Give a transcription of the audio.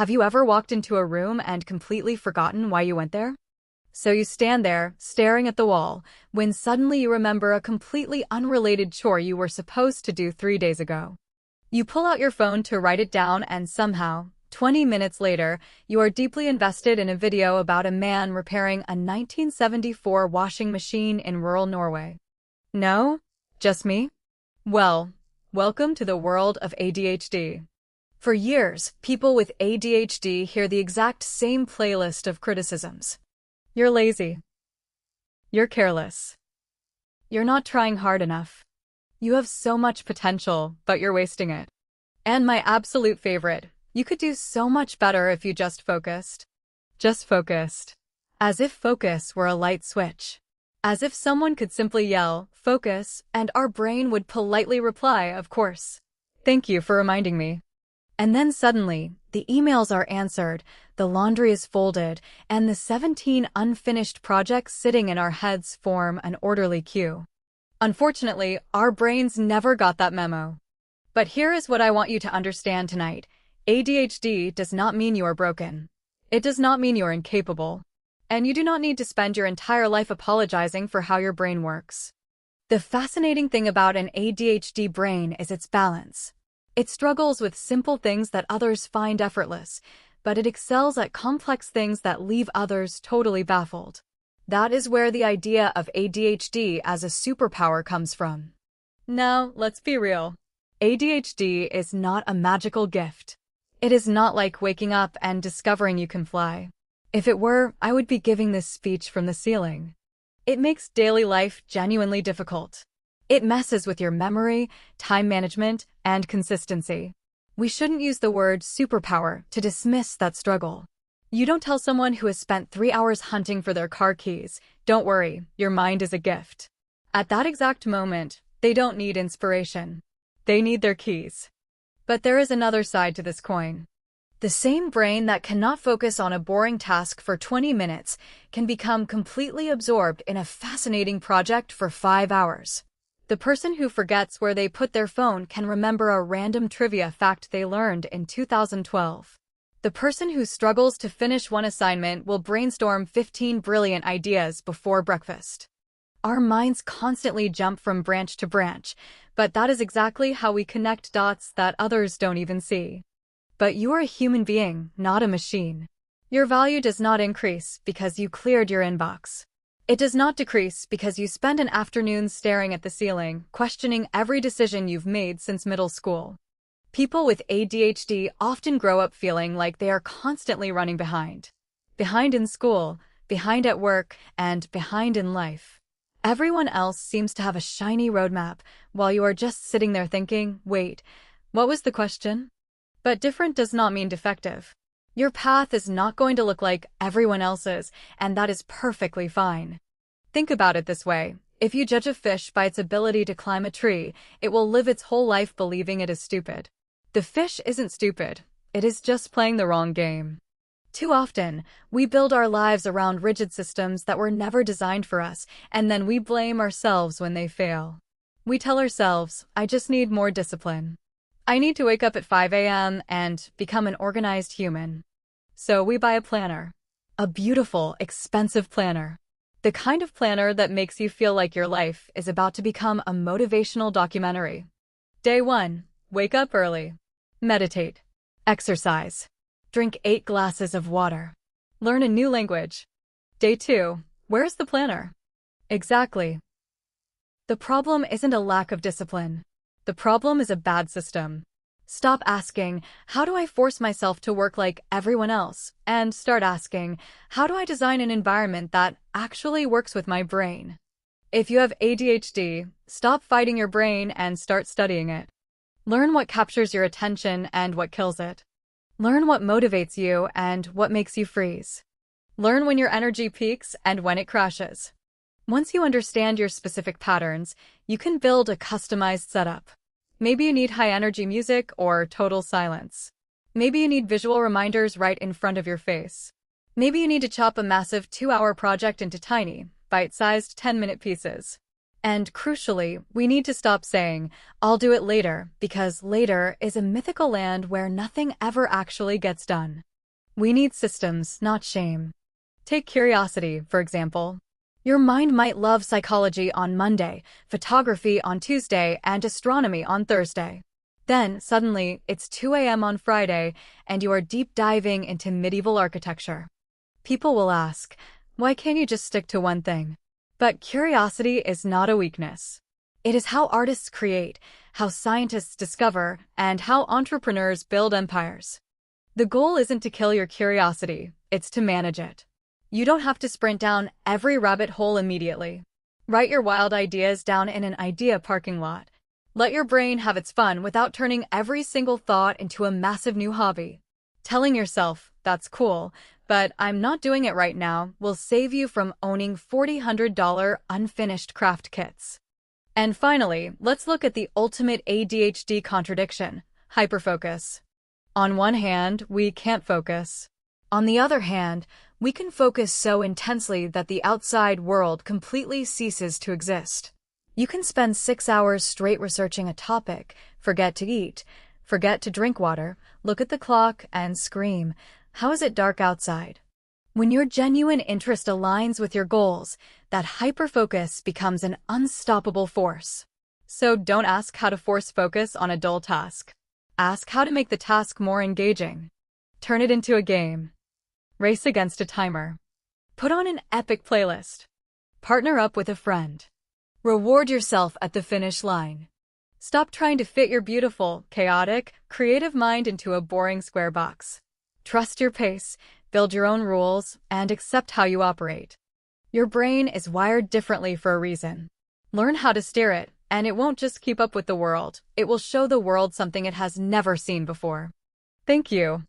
Have you ever walked into a room and completely forgotten why you went there? So you stand there, staring at the wall, when suddenly you remember a completely unrelated chore you were supposed to do 3 days ago. You pull out your phone to write it down and somehow, 20 minutes later, you are deeply invested in a video about a man repairing a 1974 washing machine in rural Norway. No? Just me? Well, welcome to the world of ADHD. For years, people with ADHD hear the exact same playlist of criticisms. You're lazy. You're careless. You're not trying hard enough. You have so much potential, but you're wasting it. And my absolute favorite, you could do so much better if you just focused. Just focused. As if focus were a light switch. As if someone could simply yell, "Focus," and our brain would politely reply, "Of course. Thank you for reminding me." And then suddenly, the emails are answered, the laundry is folded, and the 17 unfinished projects sitting in our heads form an orderly queue. Unfortunately, our brains never got that memo. But here is what I want you to understand tonight. ADHD does not mean you are broken. It does not mean you are incapable. And you do not need to spend your entire life apologizing for how your brain works. The fascinating thing about an ADHD brain is its balance. It struggles with simple things that others find effortless, but it excels at complex things that leave others totally baffled. That is where the idea of ADHD as a superpower comes from. Now, let's be real. ADHD is not a magical gift. It is not like waking up and discovering you can fly. If it were, I would be giving this speech from the ceiling. It makes daily life genuinely difficult. It messes with your memory, time management, and consistency. We shouldn't use the word superpower to dismiss that struggle. You don't tell someone who has spent 3 hours hunting for their car keys, "Don't worry, your mind is a gift." At that exact moment, they don't need inspiration. They need their keys. But there is another side to this coin. The same brain that cannot focus on a boring task for 20 minutes can become completely absorbed in a fascinating project for 5 hours. The person who forgets where they put their phone can remember a random trivia fact they learned in 2012. The person who struggles to finish one assignment will brainstorm 15 brilliant ideas before breakfast. Our minds constantly jump from branch to branch, but that is exactly how we connect dots that others don't even see. But you are a human being, not a machine. Your value does not increase because you cleared your inbox. It does not decrease because you spend an afternoon staring at the ceiling, questioning every decision you've made since middle school. People with ADHD often grow up feeling like they are constantly running behind. Behind in school, behind at work, and behind in life. Everyone else seems to have a shiny roadmap, while you are just sitting there thinking, "Wait, what was the question?" But different does not mean defective. Your path is not going to look like everyone else's, and that is perfectly fine. Think about it this way. If you judge a fish by its ability to climb a tree, it will live its whole life believing it is stupid. The fish isn't stupid. It is just playing the wrong game. Too often, we build our lives around rigid systems that were never designed for us, and then we blame ourselves when they fail. We tell ourselves, "I just need more discipline. I need to wake up at 5 a.m. and become an organized human." So we buy a planner. A beautiful, expensive planner. The kind of planner that makes you feel like your life is about to become a motivational documentary. Day 1. Wake up early. Meditate. Exercise. Drink 8 glasses of water. Learn a new language. Day 2. Where's the planner? Exactly. The problem isn't a lack of discipline. The problem is a bad system. Stop asking, "How do I force myself to work like everyone else?" and start asking, "How do I design an environment that actually works with my brain?" If you have ADHD, stop fighting your brain and start studying it. Learn what captures your attention and what kills it. Learn what motivates you and what makes you freeze. Learn when your energy peaks and when it crashes. Once you understand your specific patterns, you can build a customized setup. Maybe you need high-energy music or total silence. Maybe you need visual reminders right in front of your face. Maybe you need to chop a massive 2-hour project into tiny, bite-sized 10-minute pieces. And crucially, we need to stop saying, "I'll do it later," because later is a mythical land where nothing ever actually gets done. We need systems, not shame. Take curiosity, for example. Your mind might love psychology on Monday, photography on Tuesday, and astronomy on Thursday. Then, suddenly, it's 2 a.m. on Friday, and you are deep diving into medieval architecture. People will ask, why can't you just stick to one thing? But curiosity is not a weakness. It is how artists create, how scientists discover, and how entrepreneurs build empires. The goal isn't to kill your curiosity, it's to manage it. You don't have to sprint down every rabbit hole immediately. Write your wild ideas down in an idea parking lot. Let your brain have its fun without turning every single thought into a massive new hobby. Telling yourself, that's cool, but I'm not doing it right now, will save you from owning $400 unfinished craft kits. And finally, let's look at the ultimate ADHD contradiction: hyperfocus. On one hand, we can't focus. On the other hand, we can focus so intensely that the outside world completely ceases to exist. You can spend 6 hours straight researching a topic, forget to eat, forget to drink water, look at the clock, and scream, "How is it dark outside?" When your genuine interest aligns with your goals, that hyperfocus becomes an unstoppable force. So don't ask how to force focus on a dull task. Ask how to make the task more engaging. Turn it into a game. Race against a timer. Put on an epic playlist. Partner up with a friend. Reward yourself at the finish line. Stop trying to fit your beautiful, chaotic, creative mind into a boring square box. Trust your pace, build your own rules, and accept how you operate. Your brain is wired differently for a reason. Learn how to steer it, and it won't just keep up with the world, it will show the world something it has never seen before. Thank you.